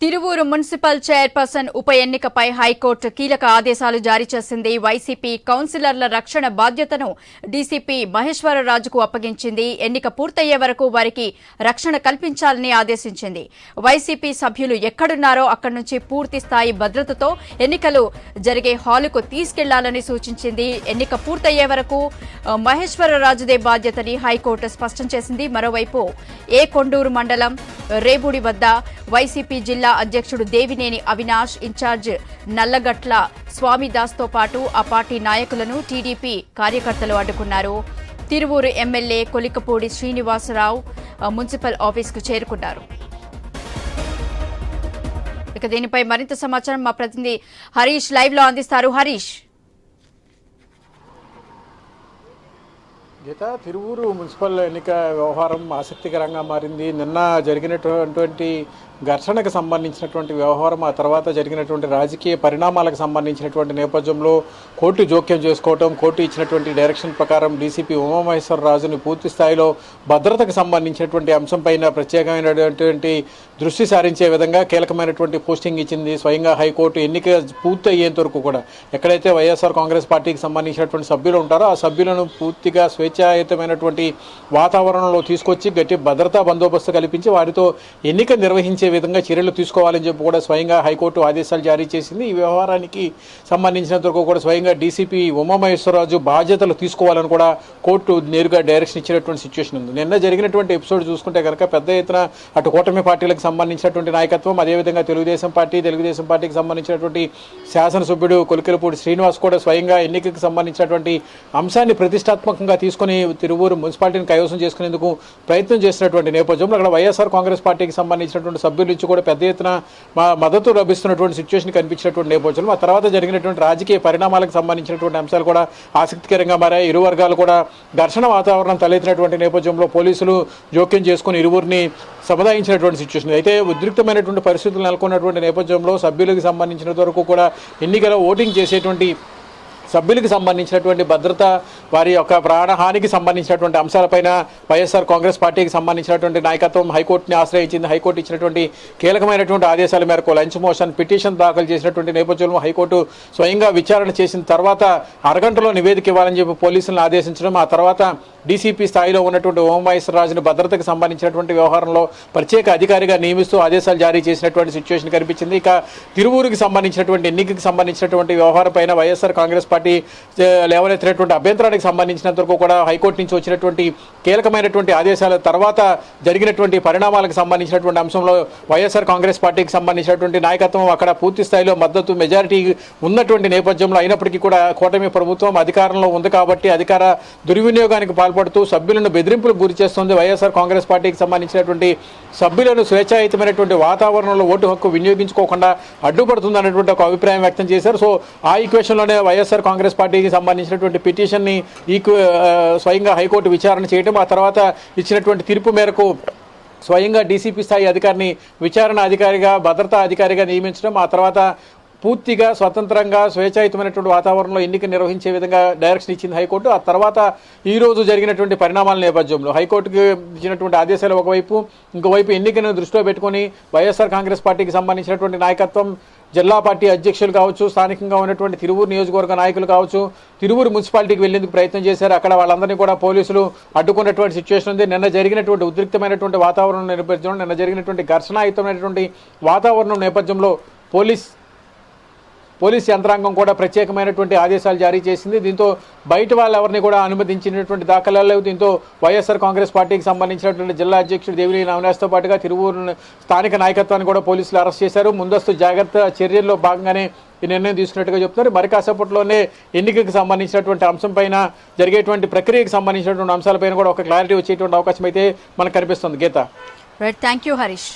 Tiruvuru municipal chairperson ఉప ఎన్నికపై high court కీలక ఆదేశాలు జారీ చేసింది. వైసీపీ కౌన్సిలర్ల రక్షణ బాధ్యతను డీసీపీ మహేశ్వరరాజుకు అప్పగించింది. ఎన్నిక పూర్తయ్యే వరకు వారికి రక్షణ కల్పించాలని ఆదేశించింది. వైసీపీ సభ్యులు ఎక్కడున్నారో అక్కడి నుంచి పూర్తి స్థాయి భద్రతతో ఎన్నికలు జరిగే హాలుకు తీసుకెళ్లాలని సూచించింది. ఎన్నిక పూర్తయ్యే వరకు మహేశ్వరరాజుదే బాధ్యతని హైకోర్టు స్పష్టం చేసింది. మరోవైపు కొండూరు మండలం రేబుడి వద్ద వైసీపీ జిల్లా అధ్యక్షుడు దేవినేని అవినాష్, ఇన్ఛార్జ్ నల్లగట్ల స్వామిదాస్తో పాటు ఆ పార్టీ నాయకులను టీడీపీ కార్యకర్తలు అడ్డుకున్నారు. తిరువూరు ఎమ్మెల్యే కొలికపూడి శ్రీనివాసరావు మున్సిపల్ ఆఫీసుకు చేరుకున్నారు. ఇక దీనిపై మరింత సమాచారం మా ప్రతినిధి హరీష్ లైవ్ లో అందిస్తారు. హరీష్, గీత, తిరువూరు మున్సిపల్ ఎన్నిక వ్యవహారం ఆసక్తికరంగా మారింది. నిన్న జరిగినటువంటి ఘర్షణకు సంబంధించినటువంటి వ్యవహారం, ఆ తర్వాత జరిగినటువంటి రాజకీయ పరిణామాలకు సంబంధించినటువంటి నేపథ్యంలో కోర్టు జోక్యం చేసుకోవటం, కోర్టు ఇచ్చినటువంటి డైరెక్షన్ ప్రకారం డీసీపీ ఉమామహేశ్వరరాజుని పూర్తి స్థాయిలో భద్రతకు సంబంధించినటువంటి అంశంపైన ప్రత్యేకమైనటువంటి దృష్టి సారించే విధంగా కీలకమైనటువంటి పోస్టింగ్ ఇచ్చింది స్వయంగా హైకోర్టు. ఎన్నిక పూర్తి అయ్యేంత వరకు కూడా ఎక్కడైతే వైఎస్ఆర్ కాంగ్రెస్ పార్టీకి సంబంధించినటువంటి సభ్యులు ఉంటారో ఆ సభ్యులను పూర్తిగా స్వేచ్ఛాయుతమైనటువంటి వాతావరణంలో తీసుకొచ్చి గట్టి భద్రతా బందోబస్తు కల్పించి వారితో ఎన్నిక నిర్వహించే విధంగా చర్యలు తీసుకోవాలని చెప్పి కూడా స్వయంగా హైకోర్టు ఆదేశాలు జారీ చేసింది. ఈ వ్యవహారానికి సంబంధించినంత వరకు కూడా స్వయంగా డీసీపీ ఉమామహేశ్వరరాజు బాధ్యతలు తీసుకోవాలని కూడా కోర్టు నేరుగా డైరెక్షన్ ఇచ్చినటువంటి సిచ్యువేషన్ ఉంది. నిన్న జరిగినటువంటి ఎపిసోడ్ చూసుకుంటే కనుక పెద్ద ఎత్తున అటు కూటమి పార్టీలకు సంబంధించినటువంటి నాయకత్వం, అదేవిధంగా తెలుగుదేశం పార్టీకి సంబంధించినటువంటి శాసనసభ్యుడు కొలికలపూడి శ్రీనివాస్ కూడా స్వయంగా ఎన్నికకు సంబంధించినటువంటి అంశాన్ని ప్రతిష్టాత్మకంగా తీసుకుని తిరువూరు మున్సిపాలిటీని కైవసం చేసుకునేందుకు ప్రయత్నం చేసినటువంటి నేపథ్యంలో అక్కడ వైఎస్ఆర్ కాంగ్రెస్ పార్టీకి సంబంధించినటువంటి సభ్యుల నుంచి కూడా పెద్ద ఎత్తున మద్దతు లభిస్తున్నటువంటి సిచ్యువేషన్ కనిపించినటువంటి నేపథ్యంలో ఆ తర్వాత జరిగినటువంటి రాజకీయ పరిణామాలకు సంబంధించినటువంటి అంశాలు కూడా ఆసక్తికరంగా మారాయి. ఇరు వర్గాలు కూడా ఘర్షణ వాతావరణం తలెత్తినటువంటి నేపథ్యంలో పోలీసులు జోక్యం చేసుకుని ఇరువురిని సముదాయించినటువంటి సిచ్యువేషన్. అయితే ఉద్రిక్తమైనటువంటి పరిస్థితులు నెలకొన్నటువంటి నేపథ్యంలో సభ్యులకు సంబంధించినంత వరకు కూడా ఎన్నికల ఓటింగ్ చేసేటువంటి సభ్యులకు సంబంధించినటువంటి భద్రత, వారి యొక్క ప్రాణహానికి సంబంధించినటువంటి అంశాలపైన వైఎస్ఆర్ కాంగ్రెస్ పార్టీకి సంబంధించినటువంటి నాయకత్వం హైకోర్టుని ఆశ్రయించింది. హైకోర్టు ఇచ్చినటువంటి కీలకమైనటువంటి ఆదేశాల మేరకు లంచ్ మోషన్ పిటిషన్ దాఖలు చేసినటువంటి నేపథ్యంలో హైకోర్టు స్వయంగా విచారణ చేసిన తర్వాత అరగంటలో నివేదిక ఇవ్వాలని చెప్పి పోలీసులను ఆదేశించడం, ఆ తర్వాత డీసీపీ స్థాయిలో ఉన్నటువంటి ఉమామహేశ్వరరాజును భద్రతకు సంబంధించినటువంటి వ్యవహారంలో ప్రత్యేక అధికారిగా నియమిస్తూ ఆదేశాలు జారీ చేసినటువంటి సిచ్యువేషన్ కనిపించింది. ఇక తిరువూరుకి సంబంధించినటువంటి ఎన్నికకి సంబంధించినటువంటి వ్యవహారం పైన వైఎస్ఆర్ కాంగ్రెస్ పార్టీ లేవనెత్తినటువంటి అభ్యంతరానికి సంబంధించినంత వరకు కూడా హైకోర్టు నుంచి వచ్చినటువంటి కీలకమైనటువంటి ఆదేశాల తర్వాత జరిగినటువంటి పరిణామాలకు సంబంధించినటువంటి అంశంలో వైఎస్ఆర్ కాంగ్రెస్ పార్టీకి సంబంధించినటువంటి నాయకత్వం అక్కడ పూర్తి స్థాయిలో మద్దతు మెజారిటీ ఉన్నటువంటి నేపథ్యంలో అయినప్పటికీ కూడా కూటమి ప్రభుత్వం అధికారంలో ఉంది కాబట్టి అధికార దుర్వినియోగానికి పాల్పడుతూ సభ్యులను బెదిరింపులకు గురి చేస్తుంది. వైఎస్ఆర్ కాంగ్రెస్ పార్టీకి సంబంధించినటువంటి సభ్యులను స్వేచ్ఛాయుతమైనటువంటి వాతావరణంలో ఓటు హక్కు వినియోగించుకోకుండా అడ్డుపడుతుందనేటువంటి ఒక అభిప్రాయం వ్యక్తం చేశారు. సో ఆ ఈక్వేషన్లోనే వైఎస్ఆర్ కాంగ్రెస్ పార్టీకి సంబంధించినటువంటి పిటిషన్ని స్వయంగా హైకోర్టు విచారణ చేయడం, ఆ తర్వాత ఇచ్చినటువంటి తీర్పు మేరకు స్వయంగా డీసీపీ స్థాయి అధికారిని విచారణ అధికారిగా, భద్రతా అధికారిగా నియమించడం, ఆ తర్వాత పూర్తిగా స్వతంత్రంగా స్వేచ్ఛాయుతమైనటువంటి వాతావరణంలో ఎన్నిక నిర్వహించే విధంగా డైరెక్షన్ ఇచ్చింది హైకోర్టు. ఆ తర్వాత ఈరోజు జరిగినటువంటి పరిణామాల నేపథ్యంలో హైకోర్టుకి ఇచ్చినటువంటి ఆదేశాలు ఒకవైపు, ఇంకోవైపు ఎన్నికను దృష్టిలో పెట్టుకుని వైఎస్ఆర్ కాంగ్రెస్ పార్టీకి సంబంధించినటువంటి నాయకత్వం, జిల్లా పార్టీ అధ్యక్షులు కావచ్చు, స్థానికంగా ఉన్నటువంటి తిరువూరు నియోజకవర్గ నాయకులు కావచ్చు, తిరువూరు మున్సిపాలిటీకి వెళ్లేందుకు ప్రయత్నం చేశారు. అక్కడ వాళ్ళందరినీ కూడా పోలీసులు అడ్డుకున్నటువంటి సిచ్యువేషన్ ఉంది. నిన్న జరిగినటువంటి ఉద్రిక్తమైనటువంటి వాతావరణం నేపథ్యంలో, నిన్న జరిగినటువంటి ఘర్షణాయుతమైనటువంటి వాతావరణం నేపథ్యంలో పోలీస్ యంత్రాంగం కూడా ప్రత్యేకమైనటువంటి ఆదేశాలు జారీ చేసింది. దీంతో బయట వాళ్ళెవరిని కూడా అనుమతించినటువంటి దాఖలాలు లేవు. దీంతో వైఎస్ఆర్ కాంగ్రెస్ పార్టీకి సంబంధించినటువంటి జిల్లా అధ్యక్షుడు దేవినేని అవినాష్తో పాటుగా తిరువూరు స్థానిక నాయకత్వాన్ని కూడా పోలీసులు అరెస్ట్ చేశారు. ముందస్తు జాగ్రత్త చర్యల్లో భాగంగానే ఈ నిర్ణయం తీసుకున్నట్టుగా చెప్తున్నారు. మరి కాసేపట్లోనే ఎన్నికలకు సంబంధించినటువంటి అంశం పైన జరిగేటువంటి ప్రక్రియకు సంబంధించినటువంటి అంశాలపైన కూడా ఒక క్లారిటీ వచ్చేటువంటి అవకాశం అయితే మనకు కనిపిస్తుంది. గీత, థ్యాంక్ యూ హరీష్.